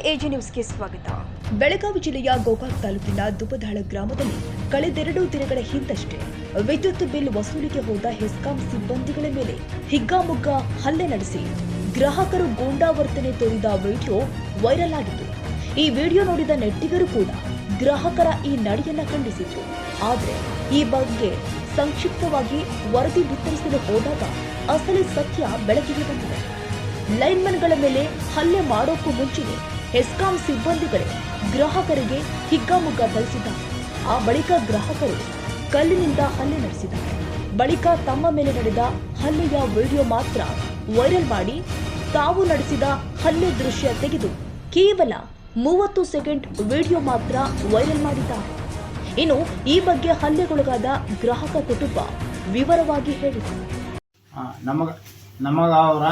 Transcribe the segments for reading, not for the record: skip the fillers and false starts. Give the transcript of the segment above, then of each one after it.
AG ನ್ಯೂಸ್ಗೆ ಸ್ವಾಗತ. ಬೆಳಗಾವಿ ಜಿಲ್ಲೆಯ ಗೋಕಾಕ್ ತಾಲೂಕಿನ ದುಬದಾಳ ಗ್ರಾಮದಲ್ಲಿ ಕಳೆದೆರಡು ದಿನಗಳ ಹಿಂದಷ್ಟೇ ವಿದ್ಯುತ್ ಬಿಲ್ ವಸೂಲಿಗೆ ಹೋದ ಹೆಸ್ಕಾಂ ಸಿಬ್ಬಂದಿಗಳ ಮೇಲೆ ಹಿಗ್ಗಾಮುಗ್ಗಾ ಹಲ್ಲೆ ನಡೆಸಿ ಗ್ರಾಹಕರು ಗೂಂಡಾವರ್ತನೆ ತೋರಿದ ವಿಡಿಯೋ ವೈರಲ್ ಆಗಿತ್ತು. ಈ ವಿಡಿಯೋ ನೋಡಿದ ನೆಟ್ಟಿಗರು ಕೂಡ ಗ್ರಾಹಕರ ಈ ನಡೆಯನ್ನ ಖಂಡಿಸಿದ್ರು. ಆದರೆ ಈ ಬಗ್ಗೆ ಸಂಕ್ಷಿಪ್ತವಾಗಿ ವರದಿ ಬಿತ್ತರಿಸಲು ಹೋದಾಗ ಅಸಲಿ ಸತ್ಯ ಬೆಳಕಿಗೆ ಬಂದಿದೆ. ಲೈನ್ಮನ್ಗಳ ಮೇಲೆ ಹಲ್ಲೆ ಮಾಡೋಕ್ಕೂ ಮುಂಚೆಯೇ ಹೆಸ್ಕಾಂ ಸಿಬ್ಬಂದಿಗಳೇ ಗ್ರಾಹಕರಿಗೆ ಹಿಗ್ಗಾಮುಗ್ಗಾ ಥಳಿಸಿದ್ದಾರೆ. ಆ ಬಳಿಕ ಗ್ರಾಹಕರು ಕಲ್ಲಿನಿಂದ ಹಲ್ಲೆ ನಡೆಸಿದ್ದಾರೆ. ಬಳಿಕ ತಮ್ಮ ಮೇಲೆ ನಡೆದ ಹಲ್ಲೆಯ ವಿಡಿಯೋ ಮಾತ್ರ ವೈರಲ್ ಮಾಡಿ ತಾವು ನಡೆಸಿದ ಹಲ್ಲೆ ದೃಶ್ಯ ತೆಗೆದು ಕೇವಲ 30 ಸೆಕೆಂಡ್ ವಿಡಿಯೋ ಮಾತ್ರ ವೈರಲ್ ಮಾಡಿದ್ದಾರೆ. ಇನ್ನು ಈ ಬಗ್ಗೆ ಹಲ್ಲೆಗೊಳಗಾದ ಗ್ರಾಹಕ ಕುಟುಂಬ ವಿವರವಾಗಿ ಹೇಳಿದರು. ನಮಗ ಅವರ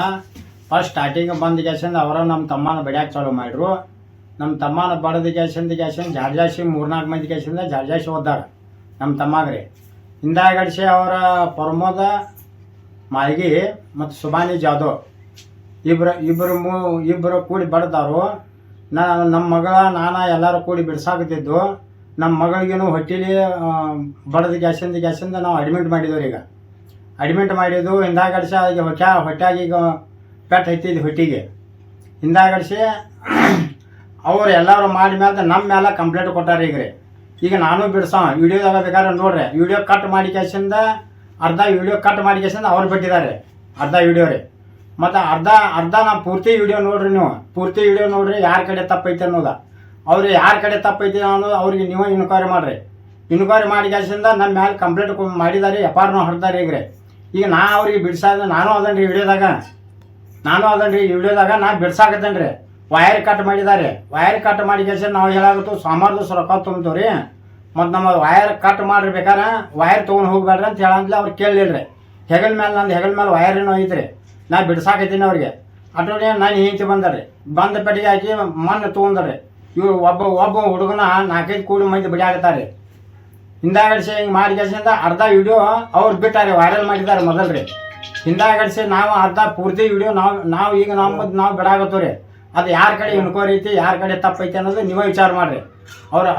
ಫಸ್ಟ್ ಸ್ಟಾರ್ಟಿಂಗ್ ಬಂದ ಗ್ಯಾಸಿಂದ ಅವರ ನಮ್ಮ ತಮ್ಮನ ಬಡಿಯಾಕೆ ಚಾಲು ಮಾಡಿದ್ರು. ನಮ್ಮ ತಮ್ಮನ ಬಡದ ಗ್ಯಾಸಿಂದ ಜಾರ್ಜಾಸಿ 3-4 ಮಂದಿ ಗ್ಯಾಸಿಂದ ಜಾರ್ಜಾಸಿ ಹೋದಾರ ನಮ್ಮ ತಮ್ಮಗ್ರಿ. ಹಿಂದಾಗಡಿಸಿ ಅವರ ಪ್ರಮೋದ ಮಾಳ್ಗಿ ಮತ್ತು ಸುಬಾನಿ ಜಾಧವ್ ಇಬ್ಬರು ಕೂಡಿ ಬಡ್ದಾರು. ನಮ್ಮ ಮಗಳ ನಾನು ಕೂಡಿ ಬಿಡ್ಸಾಕತ್ತಿದ್ದು. ನಮ್ಮ ಮಗಳಿಗೇನು ಹೊಟ್ಟೆಲಿ ಬಡದ ಗ್ಯಾಸಿಂದ ನಾವು ಅಡ್ಮಿಟ್ ಮಾಡಿದವ್ರು. ಈಗ ಅಡ್ಮಿಟ್ ಮಾಡಿದ್ದು ಹಿಂದಾಗಡಿಸಿ ಹೊಟ್ಯಾಗ ಈಗ ಪೆಟ್ಟು ಹತ್ತಿದ್ದು ಹೊಟ್ಟಿಗೆ. ಹಿಂದಾಗಡಿಸಿ ಅವ್ರು ಎಲ್ಲರೂ ಮಾಡಿ ಮೇಲೆ ನಮ್ಮ ಮೇಲೆ ಕಂಪ್ಲೇಂಟ್ ಕೊಟ್ಟಾರ. ಈಗ ನಾನು ಬಿಡ್ಸೋ ವಿಡಿಯೋದಾಗ ಬೇಕಾದ್ರೆ ನೋಡ್ರಿ, ವಿಡಿಯೋ ಕಟ್ ಮಾಡಿ ಕ್ಯಾಸಿಂದ ವಿಡಿಯೋ ಕಟ್ ಮಾಡಿ ಕ್ಯಾಸಿಂದ ಅವ್ರು ಬಿಟ್ಟಿದ್ದಾರೆ ಅರ್ಧ ವಿಡಿಯೋ ರೀ. ಮತ್ತು ಅರ್ಧ ನಾವು ಪೂರ್ತಿ ವಿಡಿಯೋ ನೋಡ್ರಿ. ನೀವು ಪೂರ್ತಿ ವಿಡಿಯೋ ನೋಡ್ರಿ, ಯಾರ ಕಡೆ ತಪ್ಪೈತೆ ಅನ್ನೋದ. ಅವ್ರು ಯಾರ ಕಡೆ ತಪ್ಪೈತೆ ಅನ್ನೋದು ಅವ್ರಿಗೆ ನೀವು ಇನ್ಕ್ವೈರಿ ಮಾಡಿರಿ. ಇನ್ಕ್ವೈರಿ ಮಾಡಿ ಕ್ಯಾಸಿಂದ ನಮ್ಮ ಮೇಲೆ ಕಂಪ್ಲೇಂಟ್ ಮಾಡಿದ್ದಾರೆ, ಎಫ್.ಆರ್. ಹೊಡ್ತಾರೆ. ಈಗ ನಾ ಅವ್ರಿಗೆ ಬಿಡ್ಸಾದ ನಾನು ಅದನ್ರಿ ವಿಡಿಯೋದಾಗ ನಾ ಬಿಡ್ಸಾಕತ್ತೇನೆ ರೀ. ವೈರ್ ಕಟ್ ಮಾಡಿದ್ದಾರೆ. ವೈರ್ ಕಟ್ ಮಾಡಿ ಕೆಲಸ ನಾವು ಹೇಳಾಗತ್ತು ಸೋಮವಾರ ದಿವಸ ರೊಕ್ಕ ತುಂಬ್ತೀವಿ ರೀ. ಮತ್ತು ನಮ್ಮ ವೈರ್ ಕಟ್ ಮಾಡ್ರಿ, ಬೇಕಾರೆ ವೈರ್ ತೊಗೊಂಡು ಹೋಗ್ಬೇಡ್ರಿ ಅಂತ ಹೇಳಂತಲೇ ಅವ್ರು ಕೇಳಲಿಲ್ಲ. ಹೆಗಲ ಮೇಲೆ ವೈರ್ ಏನೋ ಐತ್ರಿ, ನಾ ಬಿಡ್ಸಾಕತ್ತೀನಿ ಅವ್ರಿಗೆ. ಅಟೋನೇ ನಾನು ಹಿಂತಿ ಬಂದರಿ, ಬಂದ ಪೆಟ್ಟಿಗೆ ಹಾಕಿ ಮಣ್ಣು ತೊಗೊಂಡ್ರಿ. ಇವ್ರು ಒಬ್ಬ ಹುಡುಗನ 4-5 ಕೂಡಿ ಮಂದಿ ಬಿಡಿಯಾಗತ್ತಾರೆ. ಹಿಂದಾಗಡಿಸಿ ಹಿಂಗೆ ಮಾಡಿ ಕೆಲಸದಿಂದ ಅರ್ಧ ವಿಡಿಯೋ ಅವ್ರು ಬಿಟ್ಟಾರೆ, ವೈರಲ್ ಮಾಡಿದ್ದಾರೆ ಮೊದಲು ರೀ. ಹಿಂದಾಗಡಿಸಿ ನಾವು ಅರ್ಧ ಪೂರ್ತಿ ವಿಡಿಯೋ ನಾವು ಈಗ ನಾವು ಬಿಡಾಗತ್ತೋ ರೀ. ಅದು ಯಾರ ಕಡೆ ಇನ್ಕ್ವೈರಿ ಐತಿ, ಯಾರ ಕಡೆ ತಪ್ಪೈತಿ ಅನ್ನೋದು ನೀವೇ ವಿಚಾರ ಮಾಡಿರಿ.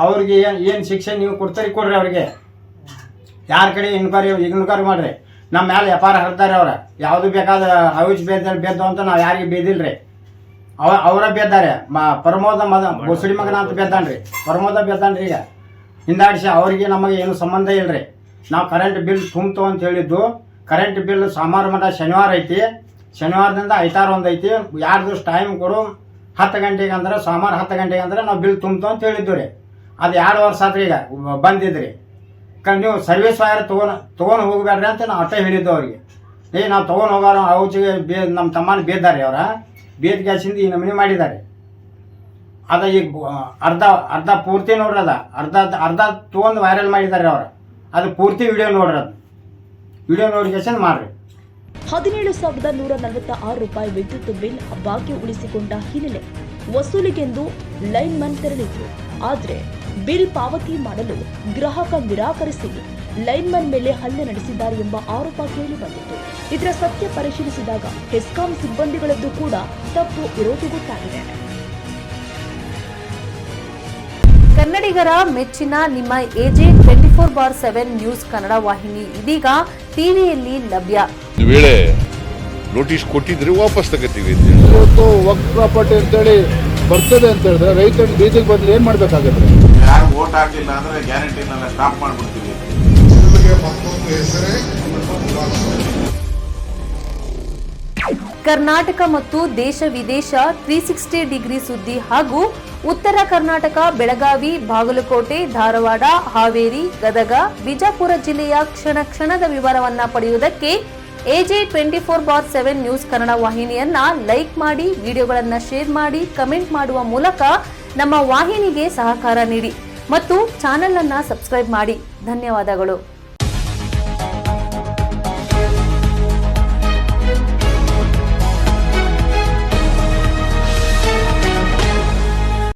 ಅವ್ರಿಗೆ ಏನು ಶಿಕ್ಷೆ ನೀವು ಕೊಡ್ತೀರಿ ಕೊಡ್ರಿ. ಅವ್ರಿಗೆ ಯಾರ ಕಡೆ ಇನ್ಕ್ವೈರಿ ಮಾಡಿರಿ. ನಮ್ಮ ಮೇಲೆ ಎಫ್.ಆರ್. ಹರ್ತಾರೆ. ಅವ್ರ ಯಾವುದು ಬೇಕಾದ ಅವಿಚ್ ಬೇದ್ದು ಅಂತ ನಾವು ಯಾರಿಗೆ ಬೇದಿಲ್ಲ ರೀ. ಅವರ ಬೇದ್ದಾರೆ. ಪ್ರಮೋದ ಬೋಸಡಿ ಮಗನ ಅಂತ ಬೇದ್ದಾನ್ರಿ, ಪ್ರಮೋದ ಬೇದ್ದಾನ್ರಿ. ಈಗ ಹಿಂದಾಡಿಸಿ ಅವ್ರಿಗೆ ನಮಗೆ ಏನು ಸಂಬಂಧ ಇಲ್ಲ ರೀ. ನಾವು ಕರೆಂಟ್ ಬಿಲ್ ತುಂಬ್ತು ಅಂತ ಹೇಳಿದ್ದು. ಕರೆಂಟ್ ಬಿಲ್ ಸೋಮವಾರ ಮಟ್ಟ ಶನಿವಾರ ಐತಿ, ಶನಿವಾರದಿಂದ ಐತಾರ ಒಂದು ಐತಿ. 2 ದಿವಸ ಟೈಮ್ ಕೊಡು. 10 ಗಂಟೆಗೆ ಅಂದ್ರೆ ಸೋಮವಾರ 10 ಗಂಟೆಗೆ ಅಂದ್ರೆ ನಾವು ಬಿಲ್ ತುಂಬ್ತು ಅಂತ ಹೇಳಿದ್ದು ರೀ. ಅದು 2 ವರ್ಷ ಆತ್ರಿ ಈಗ ಬಂದಿದ್ರಿ. ನೀವು ಸರ್ವಿಸ್ ವೈರ್ ತೊಗೊಂಡು ಹೋಗ್ಬೇಡ್ರಿ ಅಂತ ನಾವು ಅಷ್ಟೇ ಹೇಳಿದ್ದು ಅವ್ರಿಗೆ. ನಾವು ತೊಗೊಂಡು ಹೋಗೋರು ಔಚಿಗೆ ನಮ್ಮ ತಮ್ಮನ ಬೇದ್ದಾರೆ. ಅವರ ಬೇದ ಗ್ಯಾಸಿಂದ ಈ ನಮೂನೆ ಮಾಡಿದ್ದಾರೆ. ಅದ ಈಗ ಅರ್ಧ ಪೂರ್ತಿ ನೋಡ್ರಿ. ಅರ್ಧ ತೊಗೊಂಡು ವೈರಲ್ ಮಾಡಿದ್ದಾರೆ ಅವ್ರು. ಅದು ಪೂರ್ತಿ ವಿಡಿಯೋ ನೋಡ್ರಿ. ಅದು ವಿಡಿಯೋ ನೋಡಿ ಗ್ಯಾಸಿಂದ ಮಾಡ್ರಿ. 17,146 ರೂಪಾಯಿ ವಿದ್ಯುತ್ ಬಿಲ್ ಬಾಕಿ ಉಳಿಸಿಕೊಂಡ ಹಿನ್ನೆಲೆ ವಸೂಲಿಗೆಂದು ಲೈನ್ಮನ್ ತೆರಳಿದ್ರು. ಆದರೆ ಬಿಲ್ ಪಾವತಿ ಮಾಡಲು ಗ್ರಾಹಕ ನಿರಾಕರಿಸಿ ಲೈನ್ಮನ್ ಮೇಲೆ ಹಲ್ಲೆ ನಡೆಸಿದ್ದಾರೆ ಎಂಬ ಆರೋಪ ಕೇಳಿ ಬಂದಿತ್ತು. ಇದರ ಸತ್ಯ ಪರಿಶೀಲಿಸಿದಾಗ ಹೆಸ್ಕಾಂ ಸಿಬ್ಬಂದಿಗಳದ್ದು ಕೂಡ ತಪ್ಪು ಇರೋದು ಗೊತ್ತಾಗಿದೆ. ಕನ್ನಡಿಗರ ಮೆಚ್ಚಿನ ನಿಮ್ಮ ಎಜೆ 24/7 ನ್ಯೂಸ್ ಕನ್ನಡ ವಾಹಿನಿ ಇದೀಗ ಟಿವಿಯಲ್ಲಿ ಲಭ್ಯ. ವೇಳೆ ನೋಟಿಸ್ ಕೊಟ್ಟಿದ್ರೆ ವಾಪಸ್ ತಗೋತೀವಿ. ಇವತ್ತು ವಕ್ಫ್ ಪ್ರಾಪರ್ಟಿ ಅಂತೇಳಿ ಬರ್ತದೆ ಅಂತ ಹೇಳಿದ್ರೆ ರೈತರ ಬೀದಿಗೆ ಬಂದ್ರೆ ಏನ್ ಮಾಡ್ಬೇಕಾಗತ್ತೆ? ಯಾರು ವೋಟ್ ಹಾಕಿಲ್ಲ ಅಂದ್ರೆ ಗ್ಯಾರಂಟಿನೆಲ್ಲ ಸ್ಟಾಪ್ ಮಾಡ್ಬಿಡ್ತೀವಿ. ಕರ್ನಾಟಕ ಮತ್ತು ದೇಶ ವಿದೇಶ 360 ಡಿಗ್ರಿ ಸುದ್ದಿ ಹಾಗೂ ಉತ್ತರ ಕರ್ನಾಟಕ, ಬೆಳಗಾವಿ, ಬಾಗಲಕೋಟೆ, ಧಾರವಾಡ, ಹಾವೇರಿ, ಗದಗ, ಬಿಜಾಪುರ ಜಿಲ್ಲೆಯ ಕ್ಷಣದ ವಿವರವನ್ನ ಪಡೆಯುವುದಕ್ಕೆ ಎಜೆ 24/7 ನ್ಯೂಸ್ ಕನ್ನಡ ವಾಹಿನಿಯನ್ನ ಲೈಕ್ ಮಾಡಿ, ವಿಡಿಯೋಗಳನ್ನ ಶೇರ್ ಮಾಡಿ, ಕಮೆಂಟ್ ಮಾಡುವ ಮೂಲಕ ನಮ್ಮ ವಾಹಿನಿಗೆ ಸಹಕಾರ ನೀಡಿ ಮತ್ತು ಚಾನೆಲ್ ಅನ್ನ ಸಬ್ಸ್ಕ್ರೈಬ್ ಮಾಡಿ. ಧನ್ಯವಾದಗಳು.